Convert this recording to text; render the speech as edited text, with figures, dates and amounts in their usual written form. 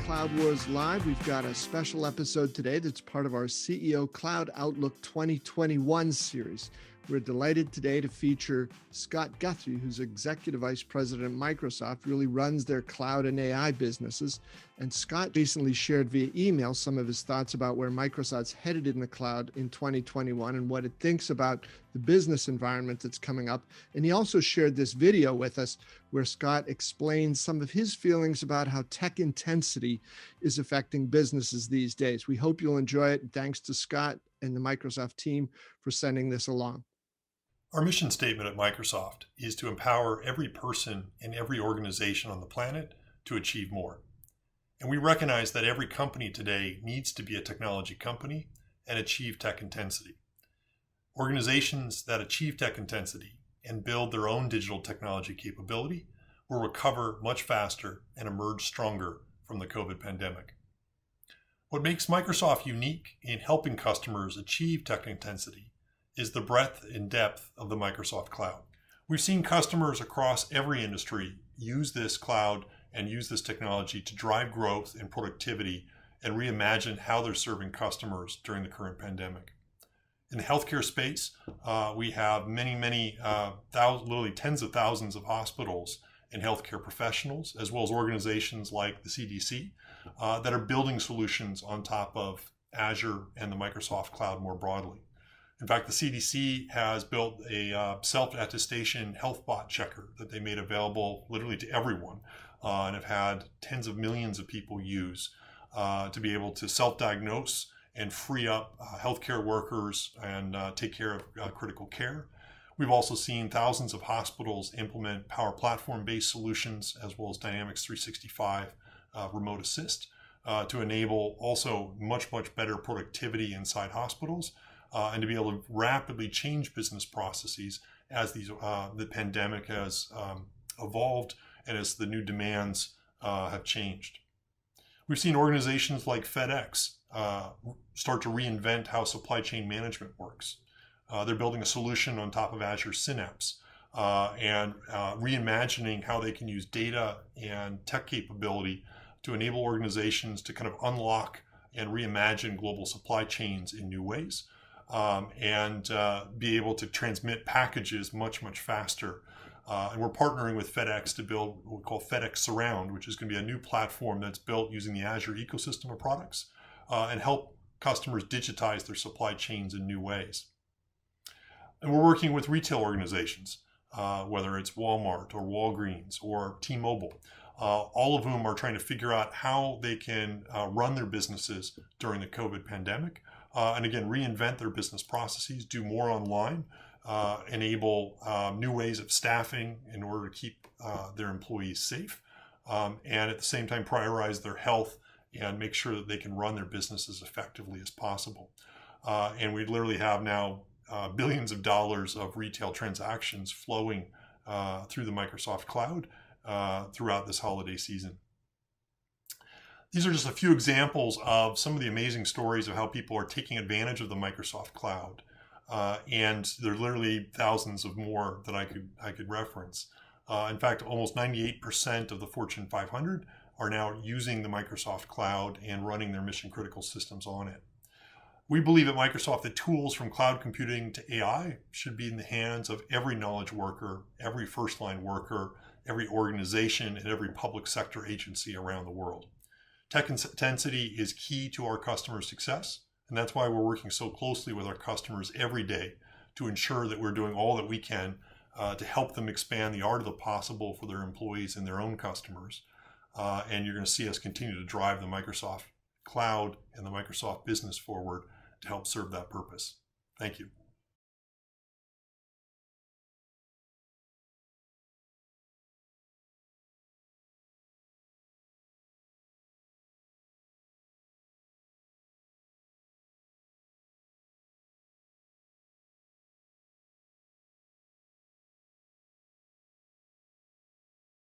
Cloud Wars Live. We've got a special episode today that's part of our CEO Cloud Outlook 2021 series. We're delighted today to feature Scott Guthrie, who's Executive Vice President at Microsoft, really runs their cloud and AI businesses. And Scott recently shared via email some of his thoughts about where Microsoft's headed in the cloud in 2021 and what it thinks about the business environment that's coming up. And he also shared this video with us where Scott explains some of his feelings about how tech intensity is affecting businesses these days. We hope you'll enjoy it. Thanks to Scott and the Microsoft team for sending this along. Our mission statement at Microsoft is to empower every person in every organization on the planet to achieve more. And we recognize that every company today needs to be a technology company and achieve tech intensity. Organizations that achieve tech intensity and build their own digital technology capability will recover much faster and emerge stronger from the COVID pandemic. What makes Microsoft unique in helping customers achieve tech intensity is the breadth and depth of the Microsoft Cloud. We've seen customers across every industry use this cloud and use this technology to drive growth and productivity and reimagine how they're serving customers during the current pandemic. In the healthcare space, we have many, literally tens of thousands of hospitals and healthcare professionals, as well as organizations like the CDC, that are building solutions on top of Azure and the Microsoft Cloud more broadly. In fact, the CDC has built a self-attestation health bot checker that they made available literally to everyone and have had tens of millions of people use to be able to self-diagnose and free up healthcare workers and take care of critical care. We've also seen thousands of hospitals implement Power Platform-based solutions as well as Dynamics 365 Remote Assist to enable also much better productivity inside hospitals. And to be able to rapidly change business processes as the pandemic has evolved and as the new demands have changed. We've seen organizations like FedEx start to reinvent how supply chain management works. They're building a solution on top of Azure Synapse and reimagining how they can use data and tech capability to enable organizations to kind of unlock and reimagine global supply chains in new ways. And be able to transmit packages much faster. And we're partnering with FedEx to build what we call FedEx Surround, which is going to be a new platform that's built using the Azure ecosystem of products and help customers digitize their supply chains in new ways. And we're working with retail organizations, whether it's Walmart or Walgreens or T-Mobile, all of whom are trying to figure out how they can run their businesses during the COVID pandemic. And again, reinvent their business processes, do more online, enable new ways of staffing in order to keep their employees safe, and at the same time prioritize their health and make sure that they can run their business as effectively as possible. And we literally have now billions of dollars of retail transactions flowing through the Microsoft Cloud throughout this holiday season. These are just a few examples of some of the amazing stories of how people are taking advantage of the Microsoft Cloud. And there are literally thousands of more that I could reference. In fact, almost 98% of the Fortune 500 are now using the Microsoft Cloud and running their mission critical systems on it. We believe at Microsoft that tools from cloud computing to AI should be in the hands of every knowledge worker, every first line worker, every organization, and every public sector agency around the world. Tech intensity is key to our customers' success, and that's why we're working so closely with our customers every day to ensure that we're doing all that we can to help them expand the art of the possible for their employees and their own customers. And you're going to see us continue to drive the Microsoft Cloud and the Microsoft business forward to help serve that purpose. Thank you.